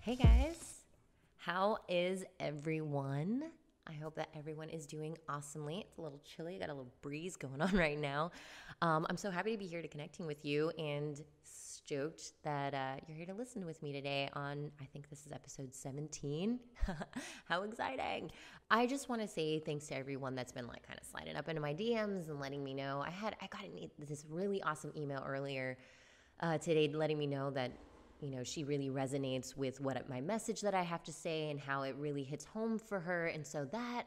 Hey guys, how is everyone? I hope that everyone is doing awesomely. It's a little chilly, got a little breeze going on right now. I'm so happy to be here to connecting with you and stoked that you're here to listen with me today on, I think this is episode 17. How exciting! I just want to say thanks to everyone that's been like kind of sliding up into my DMs and letting me know. I got this really awesome email earlier today letting me know that she really resonates with my message that I have to say and how it really hits home for her. And so that,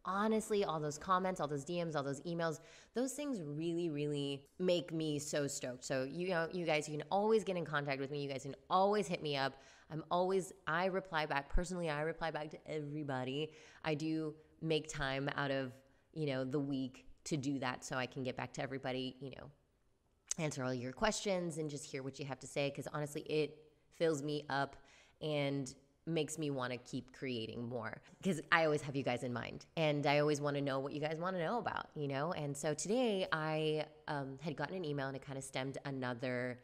honestly, all those comments, all those DMs, all those emails, those things really, really make me so stoked. So, you guys, you can always get in contact with me. You guys can always hit me up. I reply back. Personally, I reply back to everybody. I do make time out of, the week to do that so I can get back to everybody, answer all your questions and just hear what you have to say, because honestly it fills me up and makes me want to keep creating more, because I always have you guys in mind and I always want to know what you guys want to know about, and so today I had gotten an email and it kind of stemmed another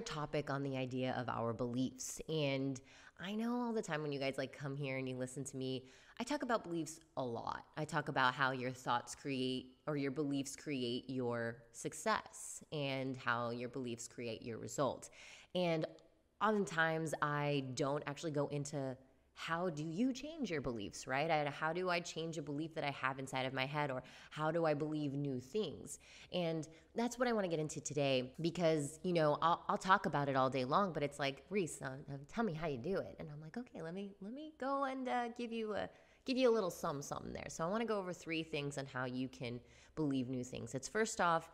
topic on the idea of our beliefs. And I know all the time when you guys like come here and you listen to me, I talk about beliefs a lot. I talk about how your thoughts create, or your beliefs create, your success, and how your beliefs create your result. And oftentimes I don't actually go into how do you change your beliefs, right? How do I change a belief that I have inside of my head, or how do I believe new things? And that's what I want to get into today, because, I'll talk about it all day long, but it's like, Reese, tell me how you do it. And I'm like, okay, let me go and give you a little something there. So I want to go over 3 things on how you can believe new things. It's first off,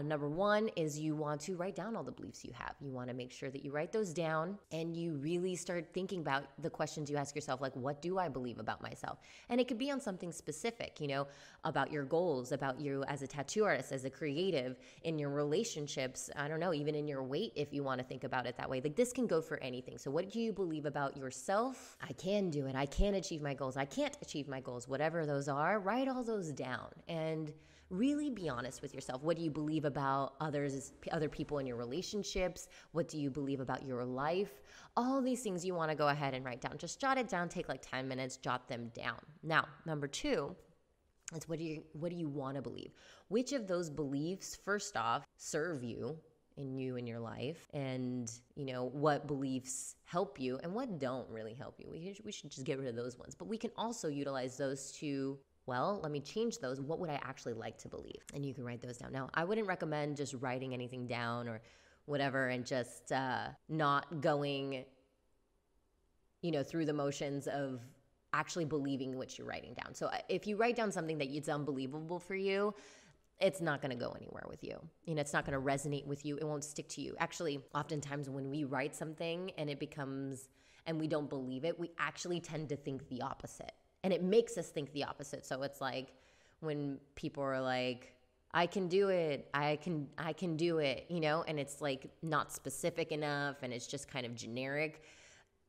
number 1 is you want to write down all the beliefs you have. You want to make sure that you write those down and you really start thinking about the questions you ask yourself, like, what do I believe about myself? And it could be on something specific, about your goals, about you as a tattoo artist, as a creative, in your relationships, I don't know, even in your weight, if you want to think about it that way. Like, this can go for anything. So what do you believe about yourself? I can do it. I can achieve my goals. I can't achieve my goals. Whatever those are, write all those down and really be honest with yourself. What do you believe about other people in your relationships? What do you believe about your life? All these things you want to go ahead and write down. Just jot it down. Take like 10 minutes, jot them down. Now, number 2 is what do you want to believe? Which of those beliefs, first off, serve you in your life, and what beliefs help you and what don't really help you. We should just get rid of those ones, but we can also utilize those to, well, let me change those. What would I actually like to believe? And you can write those down. Now, I wouldn't recommend just writing anything down or whatever and just not going, through the motions of actually believing what you're writing down. So if you write down something that it's unbelievable for you, it's not going to go anywhere with you. It's not going to resonate with you. It won't stick to you. Actually, oftentimes when we write something and we don't believe it, we actually tend to think the opposite. And it makes us think the opposite. So it's like when people are like, I can do it, I can do it, and it's like not specific enough and it's just kind of generic.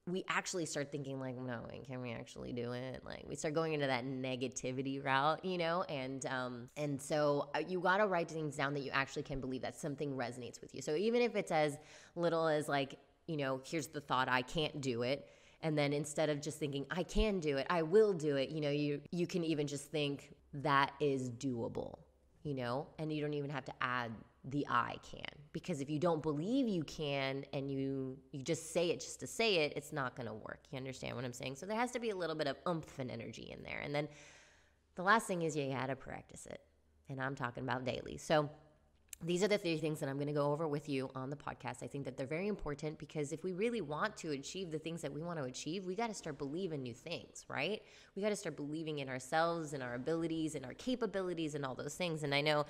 We actually start thinking like, no, can we actually do it? Like, we start going into that negativity route, and so you got to write things down that you actually can believe, that something resonates with you. So even if it's as little as like, here's the thought, I can't do it. And then instead of just thinking, I can do it, I will do it, you can even just think that is doable, and you don't even have to add the I can. Because if you don't believe you can and you just say it just to say it, it's not going to work. You understand what I'm saying? So there has to be a little bit of oomph and energy in there. And then the last thing is you got to practice it. And I'm talking about daily. So these are the 3 things that I'm going to go over with you on the podcast. I think that they're very important, because if we really want to achieve the things that we want to achieve, we got to start believing new things, right? We got to start believing in ourselves and our abilities and our capabilities and all those things. And I know,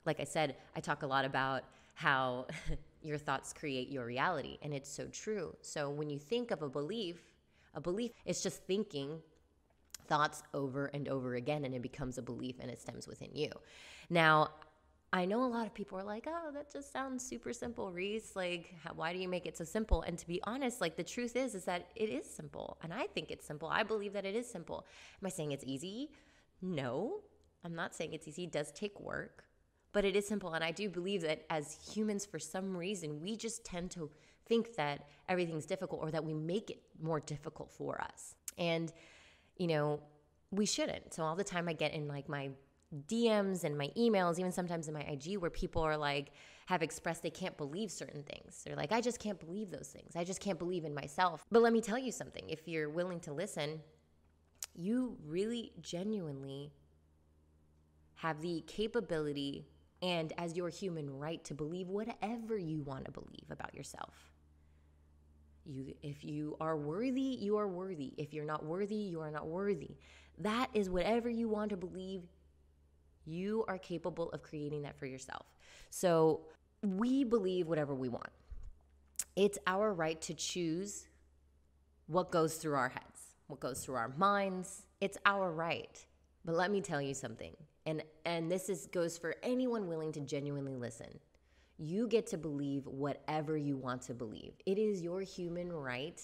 like I said, I talk a lot about how your thoughts create your reality, and it's so true. So when you think of a belief is just thinking thoughts over and over again, and it becomes a belief and it stems within you. Now, I know a lot of people are like, oh, that just sounds super simple, Reese. Like, why do you make it so simple? And to be honest, like, the truth is that it is simple. And I think it's simple. I believe that it is simple. Am I saying it's easy? No, I'm not saying it's easy. It does take work, but it is simple. And I do believe that as humans, for some reason, we just tend to think that everything's difficult or that we make it more difficult for us. And, you know, we shouldn't. So all the time I get in like my DMs and my emails, even sometimes in my IG, where people are like, have expressed they can't believe certain things. They're like, I just can't believe those things. I just can't believe in myself. But let me tell you something. If you're willing to listen, you really genuinely have the capability and as your human right to believe whatever you want to believe about yourself. If you are worthy, you are worthy. If you're not worthy, you are not worthy. That is whatever you want to believe. You are capable of creating that for yourself. So we believe whatever we want. It's our right to choose what goes through our heads, what goes through our minds. It's our right. But let me tell you something. And this goes for anyone willing to genuinely listen. You get to believe whatever you want to believe. It is your human right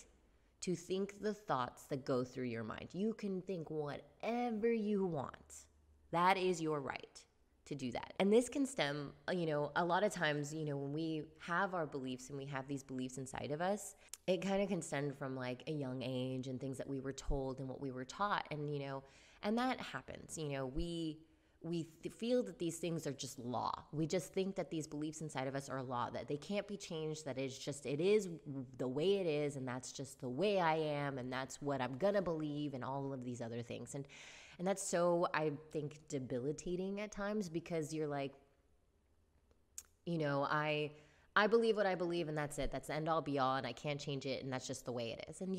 to think the thoughts that go through your mind. You can think whatever you want. That is your right to do that. And this can stem, a lot of times, when we have our beliefs and we have these beliefs inside of us, it kind of can stem from like a young age and things that we were told and what we were taught. And that happens. We feel that these things are just law. We just think that these beliefs inside of us are law, that they can't be changed, that it is the way it is, and that's just the way I am, and that's what I'm gonna believe, and all of these other things. And that's so, I think, debilitating at times, because you're like, I believe what I believe, and that's it. That's the end all be all, and I can't change it, and that's just the way it is. And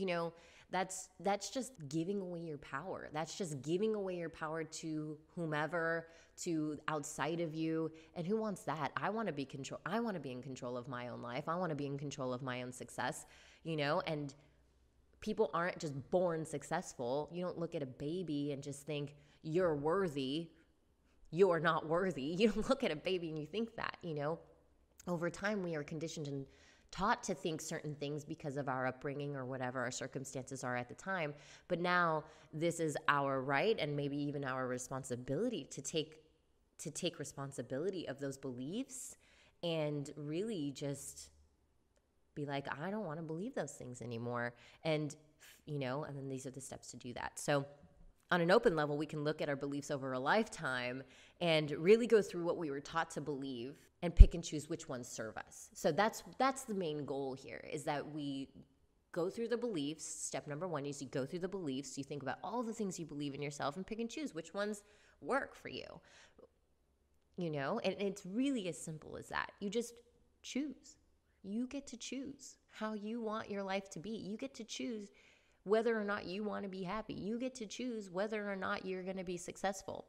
that's just giving away your power. That's just giving away your power to whomever, to outside of you. And who wants that? I want to be in control of my own life. I want to be in control of my own success, and people aren't just born successful. You don't look at a baby and just think you're worthy. You're not worthy. You don't look at a baby and you think that, Over time, we are conditioned and taught to think certain things because of our upbringing or whatever our circumstances are at the time. But now this is our right and maybe even our responsibility to take responsibility of those beliefs and really just be like, I don't want to believe those things anymore. And then these are the steps to do that. So on an open level, we can look at our beliefs over a lifetime and really go through what we were taught to believe and pick and choose which ones serve us. So that's the main goal here, is that we go through the beliefs. Step number one is you go through the beliefs. You think about all the things you believe in yourself and pick and choose which ones work for you. And it's really as simple as that. You just choose. You get to choose how you want your life to be. You get to choose whether or not you want to be happy. You get to choose whether or not you're going to be successful.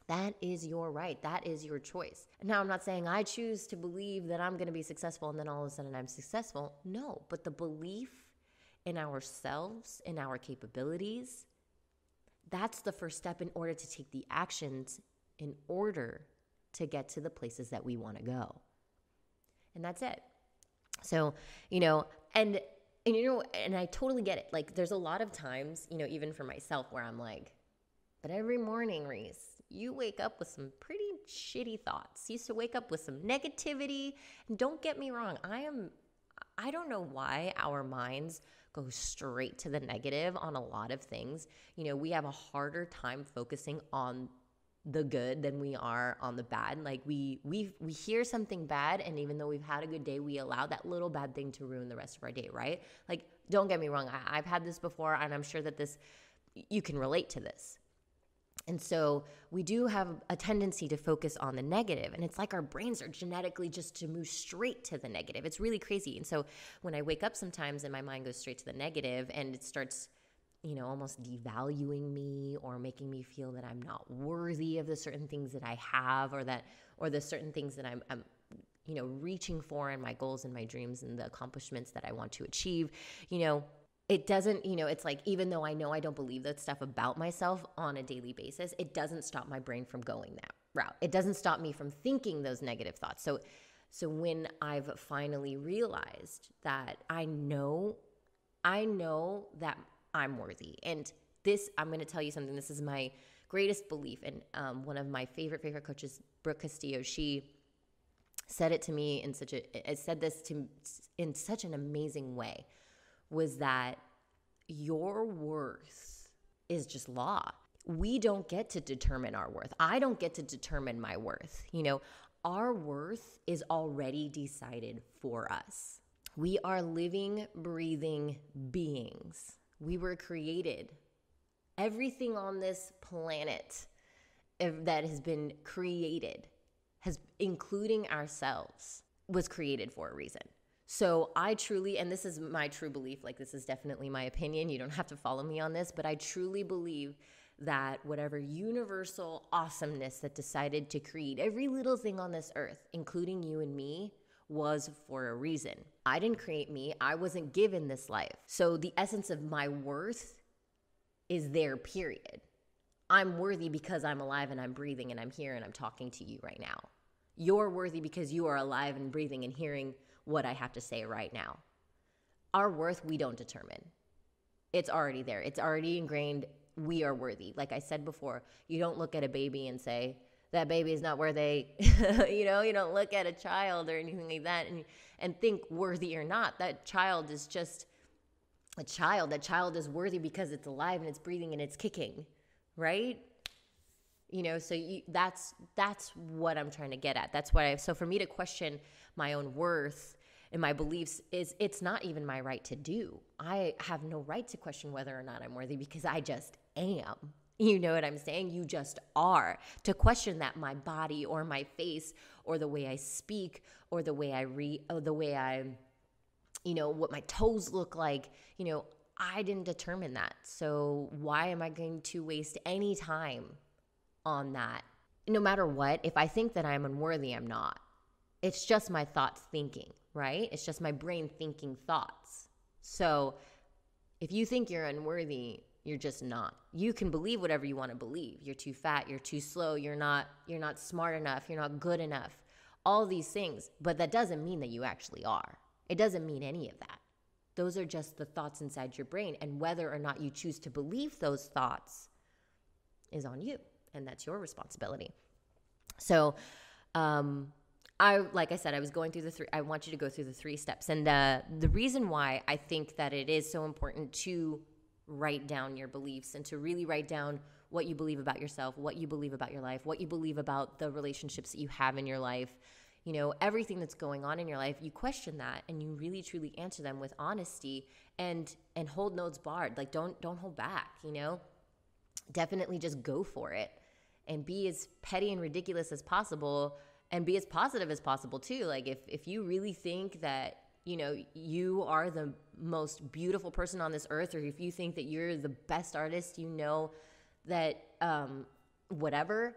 That is your right. That is your choice. Now, I'm not saying I choose to believe that I'm going to be successful and then all of a sudden I'm successful. No, but the belief in ourselves, in our capabilities, that's the first step in order to take the actions in order to get to the places that we want to go. And that's it. So, and I totally get it. Like, there's a lot of times, even for myself, where I'm like, but every morning, Reese, you wake up with some pretty shitty thoughts. You used to wake up with some negativity. And don't get me wrong, I don't know why our minds go straight to the negative on a lot of things. We have a harder time focusing on the good than we are on the bad. Like we hear something bad, and even though we've had a good day, we allow that little bad thing to ruin the rest of our day, right? Like, don't get me wrong, I've had this before, and I'm sure that you can relate to this. And so we do have a tendency to focus on the negative, and it's like our brains are genetically just to move straight to the negative. It's really crazy. And so when I wake up sometimes and my mind goes straight to the negative, and it starts almost devaluing me or making me feel that I'm not worthy of the certain things that I have, or the certain things that I'm reaching for, and my goals and my dreams and the accomplishments that I want to achieve, it doesn't, it's like, even though I know I don't believe that stuff about myself on a daily basis, it doesn't stop my brain from going that route. It doesn't stop me from thinking those negative thoughts. So when I've finally realized that I know that I'm worthy. And this, I'm going to tell you something. This is my greatest belief. And one of my favorite coaches, Brooke Castillo, she said it to me in such a, it said this to in such an amazing way, was that your worth is just law. We don't get to determine our worth. I don't get to determine my worth. Our worth is already decided for us. We are living, breathing beings. We were created. Everything on this planet that has been created, including ourselves, was created for a reason. So I truly, and this is my true belief, like this is definitely my opinion, you don't have to follow me on this, but I truly believe that whatever universal awesomeness that decided to create every little thing on this earth, including you and me, was for a reason. I didn't create me. I wasn't given this life. So the essence of my worth is there, period. I'm worthy because I'm alive and I'm breathing and I'm here and I'm talking to you right now. You're worthy because you are alive and breathing and hearing what I have to say right now. Our worth, we don't determine. It's already there. It's already ingrained. We are worthy. Like I said before, you don't look at a baby and say, that baby is not worthy. You don't look at a child or anything like that and think worthy or not. That child is just a child. That child is worthy because it's alive and it's breathing and it's kicking, right? That's what I'm trying to get at. That's what so for me to question my own worth and my beliefs it's not even my right to do. I have no right to question whether or not I'm worthy because I just am. You know what I'm saying? You just are. To question that my body or my face or the way I speak or the way I read or the way I, what my toes look like, I didn't determine that. So why am I going to waste any time on that? No matter what, if I think that I'm unworthy, I'm not. It's just my thoughts thinking, right? It's just my brain thinking thoughts. So if you think you're unworthy, you're just not. You can believe whatever you want to believe. You're too fat, you're too slow, you're not smart enough, you're not good enough. All these things, but that doesn't mean that you actually are. It doesn't mean any of that. Those are just the thoughts inside your brain, and whether or not you choose to believe those thoughts is on you, and that's your responsibility. So, like I said, I was going through I want you to go through the 3 steps. And the reason why I think that it is so important to write down your beliefs and to really write down what you believe about yourself, what you believe about your life, what you believe about the relationships that you have in your life, everything that's going on in your life, you question that and you really truly answer them with honesty and hold notes barred. Like don't hold back, Definitely just go for it and be as petty and ridiculous as possible and be as positive as possible too. Like if you really think that you are the most beautiful person on this earth, or if you think that you're the best artist, that whatever,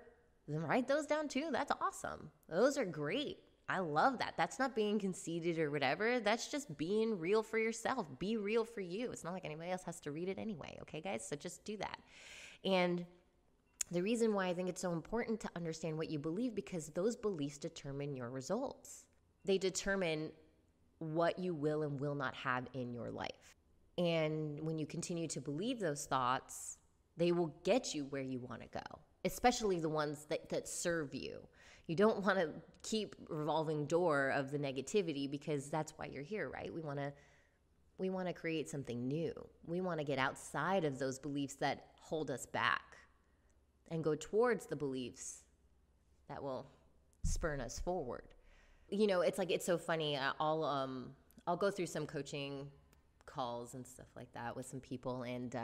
then write those down too. That's awesome. Those are great. I love that. That's not being conceited or whatever. That's just being real for yourself. Be real for you. It's not like anybody else has to read it anyway. Okay, guys? So just do that. And the reason why I think it's so important to understand what you believe, because those beliefs determine your results. They determine what you will and will not have in your life. And when you continue to believe those thoughts, they will get you where you want to go, especially the ones that serve you. You don't want to keep revolving door of the negativity, because that's why you're here, right? We want to create something new. We want to get outside of those beliefs that hold us back and go towards the beliefs that will spur us forward. It's so funny. I'll go through some coaching calls and stuff like that with some people, and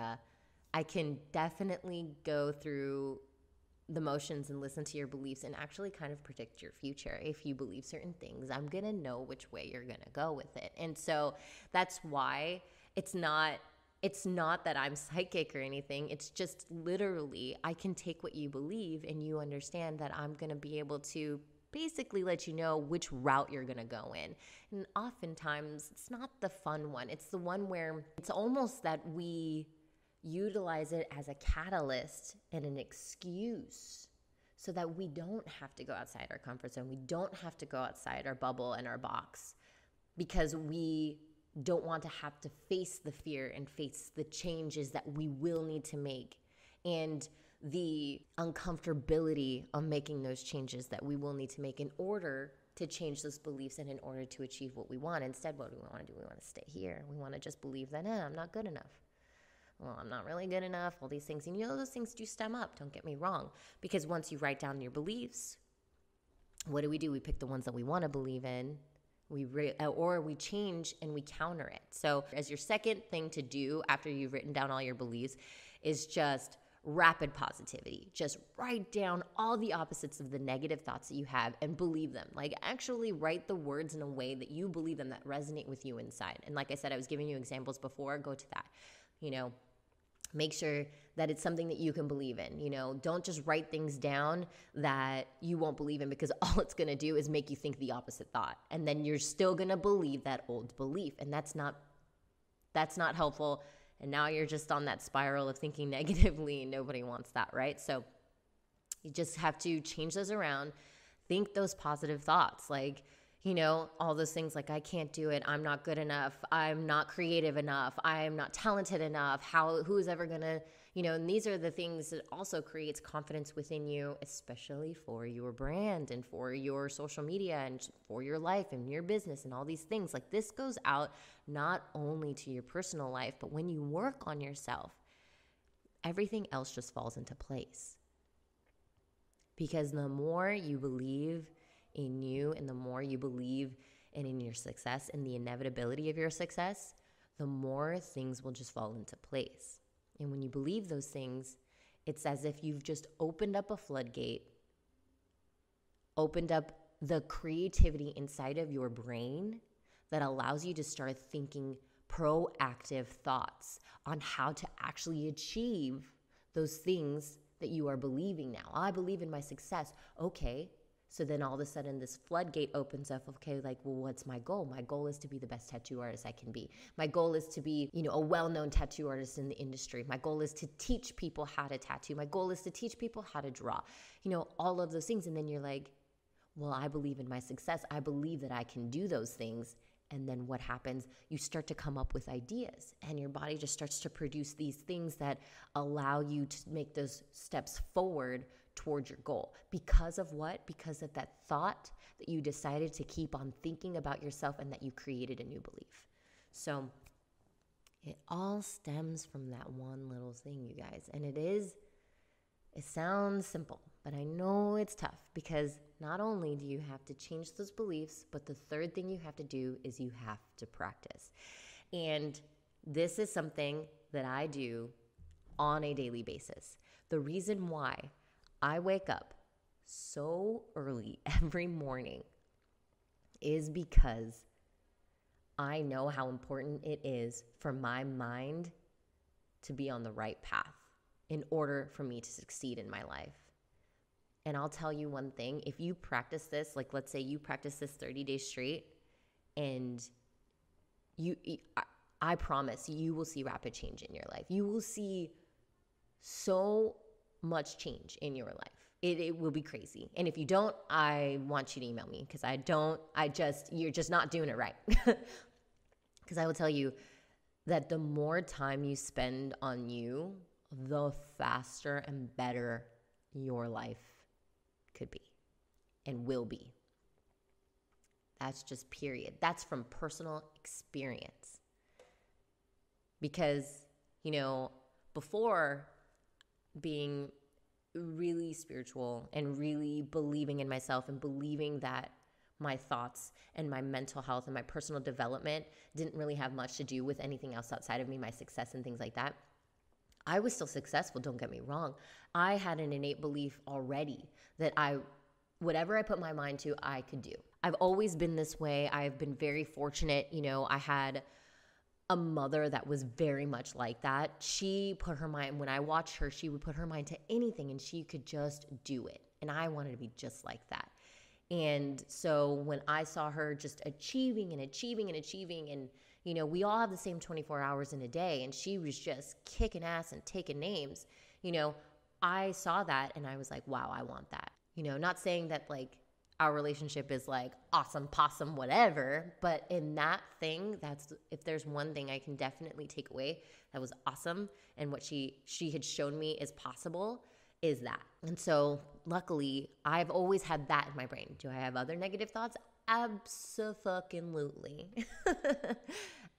I can definitely go through the motions and listen to your beliefs and actually kind of predict your future. If you believe certain things, I'm gonna know which way you're gonna go with it. And so that's why it's not that I'm psychic or anything. It's just literally I can take what you believe and you understand that I'm gonna be able to basically let you know which route you're going to go in. And oftentimes, it's not the fun one. It's the one where it's almost that we utilize it as a catalyst and an excuse so that we don't have to go outside our comfort zone. We don't have to go outside our bubble and our box, because we don't want to have to face the fear and face the changes that we will need to make. And the uncomfortability of making those changes that we will need to make in order to change those beliefs and in order to achieve what we want. Instead, what do we want to do? We want to stay here. We want to just believe that, I'm not good enough. Well, I'm not really good enough, all these things. And those things do stem up, don't get me wrong. Because once you write down your beliefs, what do? We pick the ones that we want to believe in, or we change and we counter it. So as your second thing to do after you've written down all your beliefs is just rapid positivity. Just write down all the opposites of the negative thoughts that you have and believe them. Like, actually write the words in a way that you believe them, that resonate with you inside. And like I said, I was giving you examples before. Go to that. Make sure that it's something that you can believe in. Don't just write things down that you won't believe in, because all it's going to do is make you think the opposite thought. And then you're still going to believe that old belief. And that's not helpful. And now you're just on that spiral of thinking negatively, and nobody wants that, right? So you just have to change those around. Think those positive thoughts, like, all those things like, I can't do it, I'm not good enough, I'm not creative enough, I'm not talented enough, who's ever gonna, and these are the things that also creates confidence within you, especially for your brand and for your social media and for your life and your business and all these things. Like, this goes out not only to your personal life, but when you work on yourself, everything else just falls into place. Because the more you believe in you and the more you believe in your success and the inevitability of your success, the more things will just fall into place. And when you believe those things, it's as if you've just opened up a floodgate, opened up the creativity inside of your brain that allows you to start thinking proactive thoughts on how to actually achieve those things that you are believing now. I believe in my success. Okay. So then all of a sudden this floodgate opens up. Okay, like, well, what's my goal? My goal is to be the best tattoo artist I can be. My goal is to be, a well-known tattoo artist in the industry. My goal is to teach people how to tattoo. My goal is to teach people how to draw, all of those things. And then you're like, well, I believe in my success. I believe that I can do those things. And then what happens? You start to come up with ideas, and your body just starts to produce these things that allow you to make those steps forward towards your goal. Because of what? Because of that thought that you decided to keep on thinking about yourself and that you created a new belief. So it all stems from that one little thing, you guys. And it sounds simple, but I know it's tough, because not only do you have to change those beliefs, but the third thing you have to do is you have to practice. And this is something that I do on a daily basis. The reason why I wake up so early every morning is because I know how important it is for my mind to be on the right path in order for me to succeed in my life. And I'll tell you one thing, if you practice this, like, let's say you practice this 30 days straight, and I promise you will see rapid change in your life. You will see so much change in your life. It will be crazy. And if you don't, I want you to email me, because you're just not doing it right. Because I will tell you that the more time you spend on you, the faster and better your life could be and will be. That's just period. That's from personal experience. Because, before being really spiritual and really believing in myself and believing that my thoughts and my mental health and my personal development didn't really have much to do with anything else outside of me, my success and things like that, I was still successful, don't get me wrong. I had an innate belief already that whatever I put my mind to, I could do. I've always been this way. I've been very fortunate. I had a mother that was very much like that. She put her mind, when I watched her, she would put her mind to anything and she could just do it. And I wanted to be just like that. And so when I saw her just achieving and achieving and achieving, and, we all have the same 24 hours in a day, and she was just kicking ass and taking names, I saw that and I was like, wow, I want that. Not saying that like our relationship is like awesome, possum, whatever. But in that thing, if there's one thing I can definitely take away that was awesome and what she had shown me is possible, is that. And so luckily, I've always had that in my brain. Do I have other negative thoughts? Abso-fucking-lutely.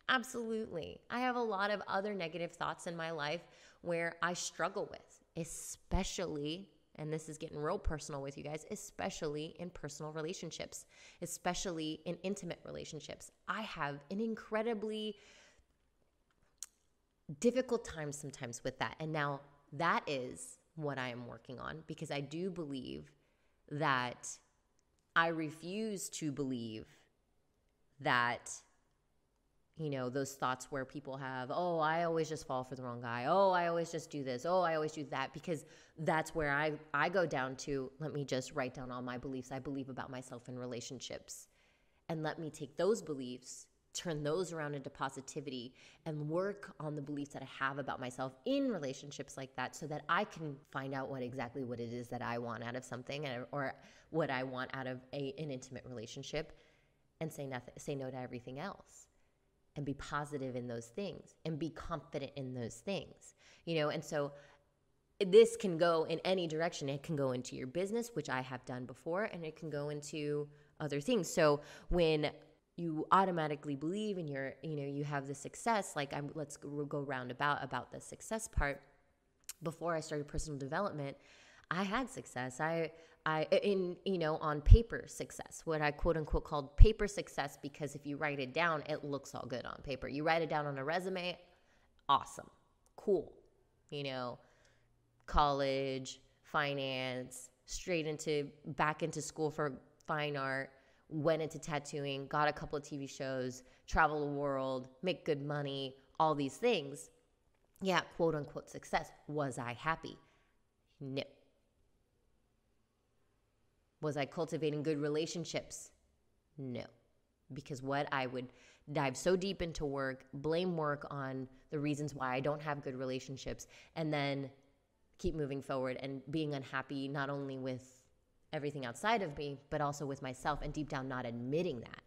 Absolutely. I have a lot of other negative thoughts in my life where I struggle with, especially, and this is getting real personal with you guys, especially in personal relationships, especially in intimate relationships. I have an incredibly difficult time sometimes with that. And now that is what I am working on, because I do believe that I refuse to believe that, those thoughts where people have, oh, I always just fall for the wrong guy. Oh, I always just do this. Oh, I always do that, because that's where I go down to, let me just write down all my beliefs I believe about myself in relationships. And let me take those beliefs, turn those around into positivity, and work on the beliefs that I have about myself in relationships like that, so that I can find out what it is that I want out of something, or what I want out of an intimate relationship, and say no to everything else, and be positive in those things, and be confident in those things, and so this can go in any direction. It can go into your business, which I have done before, and it can go into other things. So when you automatically believe and you have the success, let's go roundabout about the success part. Before I started personal development, I had success. On paper success, what I quote unquote called paper success, because if you write it down, it looks all good on paper. You write it down on a resume, awesome, cool. College, finance, back into school for fine art, went into tattooing, got a couple of TV shows, travel the world, make good money, all these things. Yeah, quote unquote success. Was I happy? No. Was I cultivating good relationships? No. Because I would dive so deep into work, blame work on the reasons why I don't have good relationships, and then keep moving forward and being unhappy not only with everything outside of me, but also with myself, and deep down not admitting that.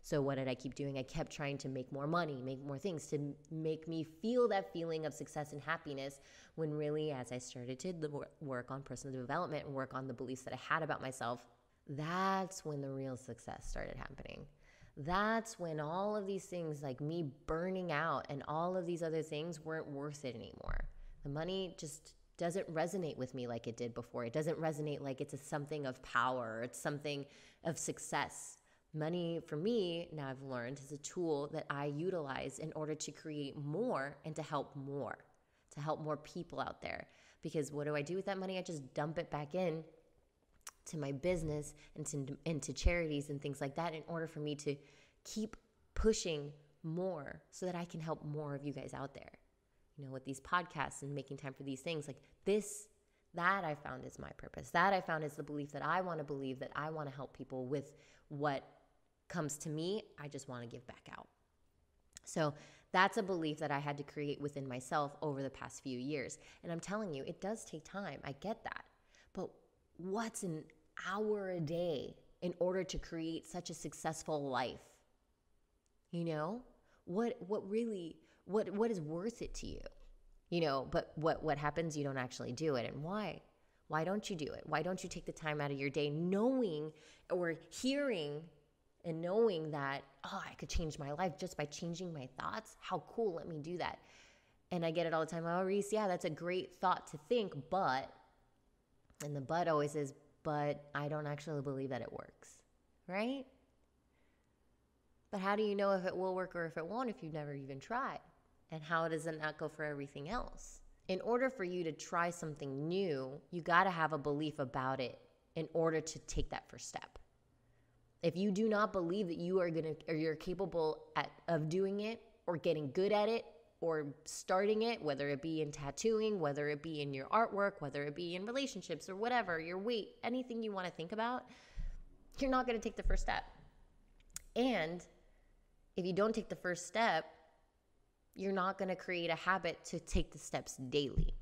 So what did I keep doing? I kept trying to make more money, make more things to make me feel that feeling of success and happiness, when really, as I started to work on personal development and work on the beliefs that I had about myself, that's when the real success started happening. That's when all of these things, like me burning out and all of these other things, weren't worth it anymore. The money just doesn't resonate with me like it did before. It doesn't resonate like it's something of power. It's something of success. Money, for me, now I've learned, is a tool that I utilize in order to create more and to help more people out there. Because what do I do with that money? I just dump it back in to my business and into charities and things like that, in order for me to keep pushing more, so that I can help more of you guys out there. With these podcasts and making time for these things like this, that I found is my purpose. That I found is the belief that I want to believe, that I want to help people with what comes to me. I just want to give back out. So that's a belief that I had to create within myself over the past few years. And I'm telling you, it does take time. I get that. But what's an hour a day in order to create such a successful life? What is worth it to you? But what happens? You don't actually do it. And why? Why don't you do it? Why don't you take the time out of your day knowing, or hearing and knowing that, I could change my life just by changing my thoughts? How cool, let me do that. And I get it all the time. Oh, Reese, yeah, that's a great thought to think, and the but always is, but I don't actually believe that it works, right? But how do you know if it will work or if it won't if you've never even tried? And how does it not go for everything else? In order for you to try something new, you got to have a belief about it in order to take that first step. If you do not believe that you're capable of doing it, or getting good at it, or starting it, whether it be in tattooing, whether it be in your artwork, whether it be in relationships or whatever, your weight, anything you want to think about, you're not going to take the first step. And if you don't take the first step, you're not going to create a habit to take the steps daily.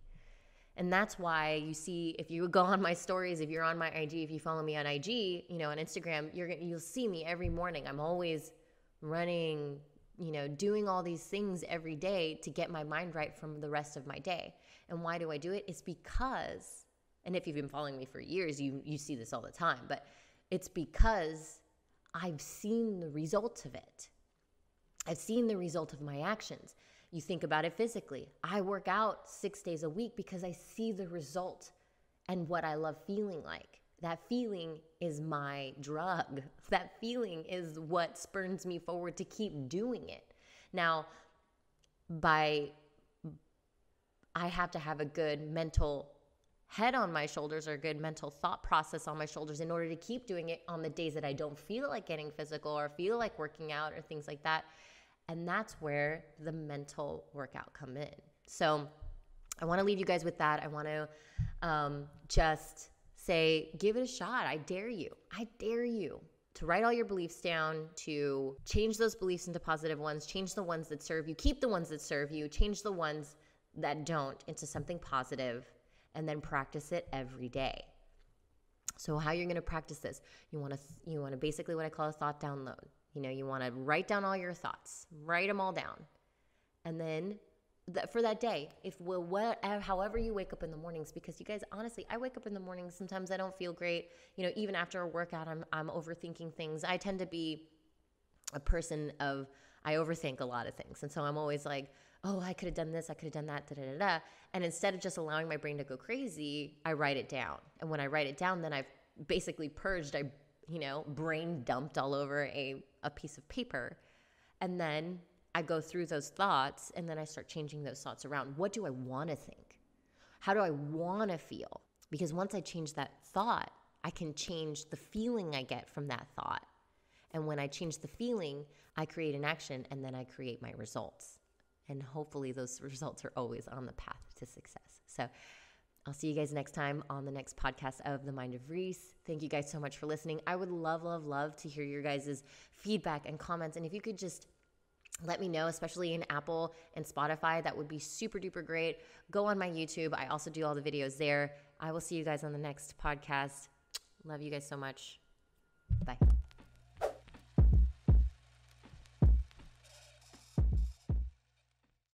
And that's why you see, if you go on my stories, if you're on my IG, if you follow me on IG, on Instagram, you'll see me every morning. I'm always running, doing all these things every day to get my mind right from the rest of my day. And why do I do it? It's because And if you've been following me for years, you see this all the time. But it's because I've seen the result of it. I've seen the result of my actions. You think about it physically. I work out 6 days a week because I see the result and what I love feeling like. That feeling is my drug. That feeling is what spurns me forward to keep doing it. Now, I have to have a good mental head on my shoulders or a good mental thought process on my shoulders in order to keep doing it on the days that I don't feel like getting physical or feel like working out or things like that. And that's where the mental workout come in. So I want to leave you guys with that. I want to just say, give it a shot. I dare you. I dare you to write all your beliefs down, to change those beliefs into positive ones, change the ones that serve you, keep the ones that serve you, change the ones that don't into something positive, and then practice it every day. So how you're going to practice this, you want to basically what I call a thought download. You want to write down all your thoughts, write them all down. And then for that day, however you wake up in the mornings, because you guys, honestly, I wake up in the mornings. Sometimes I don't feel great. Even after a workout, I'm overthinking things. I tend to be a person I overthink a lot of things. And so I'm always like, oh, I could have done this. I could have done that. Da, da, da, da. And instead of just allowing my brain to go crazy, I write it down. And when I write it down, then I've basically purged. Brain dumped all over a piece of paper. And then I go through those thoughts, and then I start changing those thoughts around. What do I want to think? How do I want to feel? Because once I change that thought, I can change the feeling I get from that thought. And when I change the feeling, I create an action, and then I create my results. And hopefully those results are always on the path to success. So I'll see you guys next time on the next podcast of The Mind of Reese. Thank you guys so much for listening. I would love, love, love to hear your guys' feedback and comments. And if you could just let me know, especially in Apple and Spotify, that would be super duper great. Go on my YouTube. I also do all the videos there. I will see you guys on the next podcast. Love you guys so much.